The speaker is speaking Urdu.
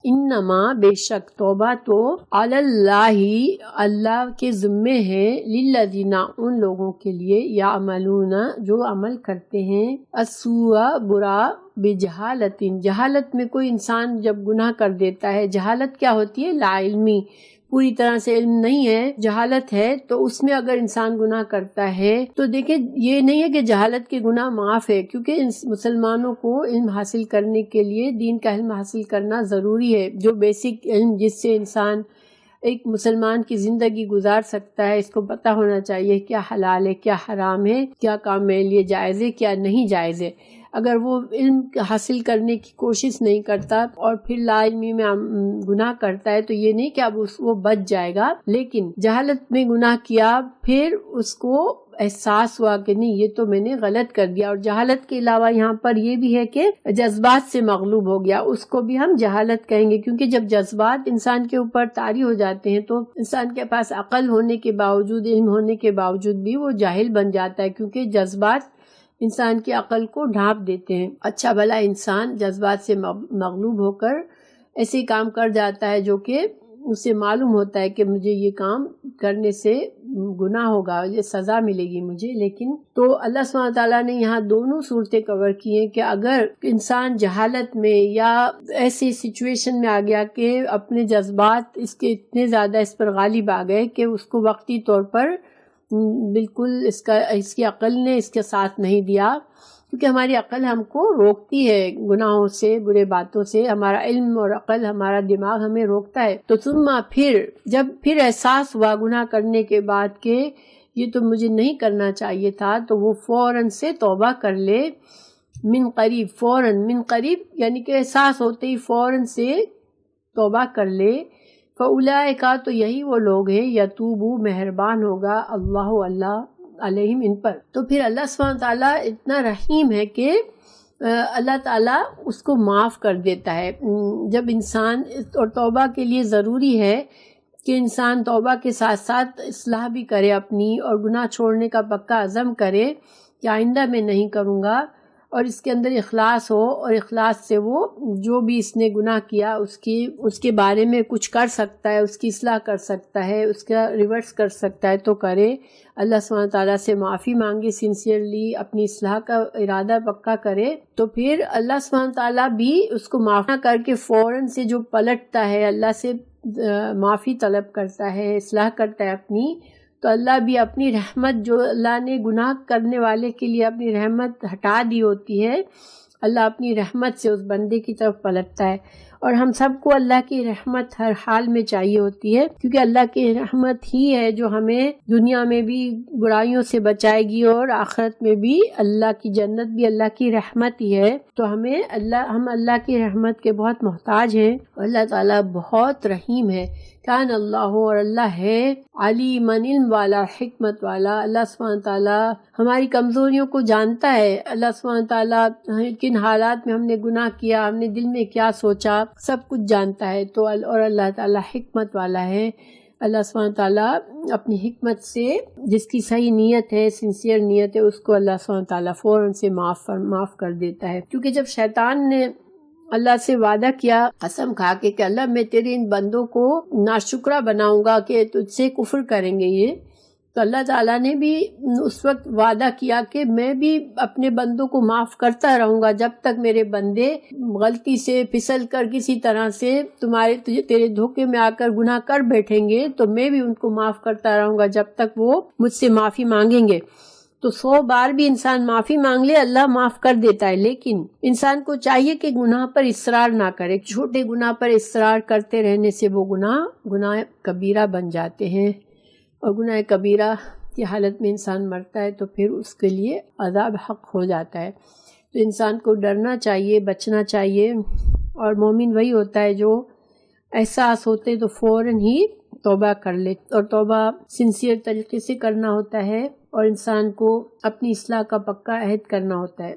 انما بے شک توبہ تو علی اللہ اللہ کے ذمے ہے، للذین ان لوگوں کے لیے یعملون جو عمل کرتے ہیں، السوء برا، بجہالت جہالت میں کوئی انسان جب گناہ کر دیتا ہے، جہالت کیا ہوتی ہے؟ لا علمی، پوری طرح سے علم نہیں ہے، جہالت ہے، تو اس میں اگر انسان گناہ کرتا ہے تو دیکھیں یہ نہیں ہے کہ جہالت کے گناہ معاف ہے، کیونکہ مسلمانوں کو علم حاصل کرنے کے لیے دین کا علم حاصل کرنا ضروری ہے، جو بیسک علم جس سے انسان ایک مسلمان کی زندگی گزار سکتا ہے، اس کو پتہ ہونا چاہیے کیا حلال ہے، کیا حرام ہے، کیا کام میرے لیے جائز ہے، کیا نہیں جائز ہے۔ اگر وہ علم حاصل کرنے کی کوشش نہیں کرتا اور پھر لا علمی میں گناہ کرتا ہے تو یہ نہیں کہ اب وہ بچ جائے گا، لیکن جہالت میں گناہ کیا پھر اس کو احساس ہوا کہ نہیں یہ تو میں نے غلط کر دیا، اور جہالت کے علاوہ یہاں پر یہ بھی ہے کہ جذبات سے مغلوب ہو گیا، اس کو بھی ہم جہالت کہیں گے، کیونکہ جب جذبات انسان کے اوپر طاری ہو جاتے ہیں تو انسان کے پاس عقل ہونے کے باوجود، علم ہونے کے باوجود بھی وہ جاہل بن جاتا ہے، کیونکہ جذبات انسان کی عقل کو ڈھانپ دیتے ہیں۔ اچھا بھلا انسان جذبات سے مغلوب ہو کر ایسے کام کر جاتا ہے جو کہ اسے معلوم ہوتا ہے کہ مجھے یہ کام کرنے سے گناہ ہوگا، یہ سزا ملے گی مجھے، لیکن تو اللہ سبحانہ تعالیٰ نے یہاں دونوں صورتیں کور کی ہیں کہ اگر انسان جہالت میں یا ایسی سچویشن میں آ گیا کہ اپنے جذبات اس کے اتنے زیادہ اس پر غالب آ گئے کہ اس کو وقتی طور پر بالکل اس کی عقل نے اس کے ساتھ نہیں دیا، کیونکہ ہماری عقل ہم کو روکتی ہے گناہوں سے، برے باتوں سے، ہمارا علم اور عقل، ہمارا دماغ ہمیں روکتا ہے۔ تو ثم جب احساس ہوا گناہ کرنے کے بعد کہ یہ تو مجھے نہیں کرنا چاہیے تھا، تو وہ فوراً سے توبہ کر لے، من قریب یعنی کہ احساس ہوتے ہی فوراً سے توبہ کر لے۔ فَأُولَٰئِکَ تو یہی وہ لوگ ہیں، یتوبو مہربان ہوگا اللہ علیہم ان پر۔ تو پھر اللہ سبحانہ تعالیٰ اتنا رحیم ہے کہ اللہ تعالیٰ اس کو معاف کر دیتا ہے۔ جب انسان، اور توبہ کے لیے ضروری ہے کہ انسان توبہ کے ساتھ ساتھ اصلاح بھی کرے اپنی، اور گناہ چھوڑنے کا پکا عزم کرے کہ آئندہ میں نہیں کروں گا، اور اس کے اندر اخلاص ہو، اور اخلاص سے وہ جو بھی اس نے گناہ کیا اس کے بارے میں کچھ کر سکتا ہے، اس کی اصلاح کر سکتا ہے، اس کا ریورس کر سکتا ہے تو کرے، اللہ سبحانہ تعالیٰ سے معافی مانگے، سنسیئرلی اپنی اصلاح کا ارادہ پکا کرے، تو پھر اللہ سبحانہ تعالیٰ بھی اس کو معاف نہ کر کے فوراً سے جو پلٹتا ہے، اللہ سے معافی طلب کرتا ہے، اصلاح کرتا ہے اپنی، تو اللہ بھی اپنی رحمت، جو اللہ نے گناہ کرنے والے کے لیے اپنی رحمت ہٹا دی ہوتی ہے، اللہ اپنی رحمت سے اس بندے کی طرف پلٹتا ہے۔ اور ہم سب کو اللہ کی رحمت ہر حال میں چاہیے ہوتی ہے، کیونکہ اللہ کی رحمت ہی ہے جو ہمیں دنیا میں بھی برائیوں سے بچائے گی، اور آخرت میں بھی اللہ کی جنت بھی اللہ کی رحمت ہی ہے۔ تو ہم اللہ کی رحمت کے بہت محتاج ہیں، اور اللہ تعالیٰ بہت رحیم ہے۔ کان اللہ، اور اللہ ہے علیم، علم والا، حکمت والا۔ اللہ سبحانہ تعالیٰ ہماری کمزوریوں کو جانتا ہے، اللہ سبحانہ تعالیٰ کن حالات میں ہم نے گناہ کیا، ہم نے دل میں کیا سوچا، سب کچھ جانتا ہے، تو اور اللہ تعالیٰ حکمت والا ہے۔ اللہ سبحانہ تعالیٰ اپنی حکمت سے جس کی صحیح نیت ہے، سنسیئر نیت ہے، اس کو اللہ سبحانہ تعالیٰ فوراً سے معاف کر دیتا ہے۔ کیونکہ جب شیطان نے اللہ سے وعدہ کیا، قسم کھا کے کہ اللہ میں تیرے ان بندوں کو ناشکرہ بناؤں گا کہ تجھ سے کفر کریں گے یہ، تو اللہ تعالیٰ نے بھی اس وقت وعدہ کیا کہ میں بھی اپنے بندوں کو معاف کرتا رہوں گا جب تک میرے بندے غلطی سے پھسل کر کسی طرح سے تیرے دھوکے میں آ کر گناہ کر بیٹھیں گے، تو میں بھی ان کو معاف کرتا رہوں گا جب تک وہ مجھ سے معافی مانگیں گے۔ تو 100 بار بھی انسان معافی مانگ لے اللہ معاف کر دیتا ہے، لیکن انسان کو چاہیے کہ گناہ پر اصرار نہ کرے۔ چھوٹے گناہ پر اصرار کرتے رہنے سے وہ گناہ کبیرہ بن جاتے ہیں، اور گناہ کبیرہ کی حالت میں انسان مرتا ہے تو پھر اس کے لیے عذاب حق ہو جاتا ہے۔ تو انسان کو ڈرنا چاہیے، بچنا چاہیے، اور مومن وہی ہوتا ہے جو احساس ہوتے تو فوراً ہی توبہ کر لے، اور توبہ سنسیئر طریقے سے کرنا ہوتا ہے، اور انسان کو اپنی اصلاح کا پکا عہد کرنا ہوتا ہے۔